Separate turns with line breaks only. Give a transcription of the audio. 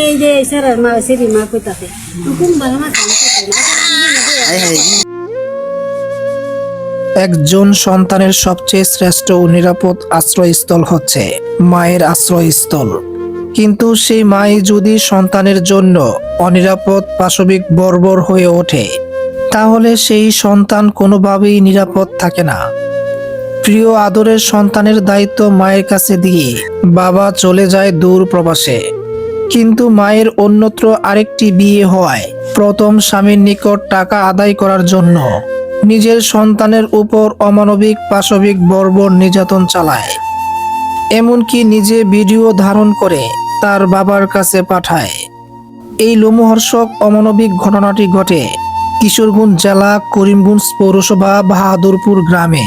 এই যে স্যার মা সেরি মা কইতাছে কোন ভালো মা কাম
একজন সন্তানের সবচেয়ে শ্রেষ্ঠ ও নিরাপদ আশ্রয়স্থল হচ্ছে মায়ের আশ্রয়স্থল। কিন্তু সেই মাই যদি সন্তানের জন্য অনিরাপদ পাশবিক বর্বর হয়ে ওঠে, তাহলে সেই সন্তান কোনোভাবেই নিরাপদ থাকে না। প্রিয় আদরের সন্তানের দায়িত্ব মায়ের কাছে দিয়ে বাবা চলে যায় দূর প্রবাসে। কিন্তু মায়ের অন্যত্র আরেকটি বিয়ে হওয়ায় প্রথম স্বামীর নিকট টাকা আদায় করার জন্য নিজের সন্তানের উপর অমানবিক পাশবিক বর্বর নির্যাতন চালায়। এমনকি নিজে ভিডিও ধারণ করে তার বাবার কাছে পাঠায়। এই লোমহর্ষক অমানবিক ঘটনাটি ঘটে কিশোরগঞ্জ জেলা করিমগঞ্জ পৌরসভা বাহাদুরপুর গ্রামে।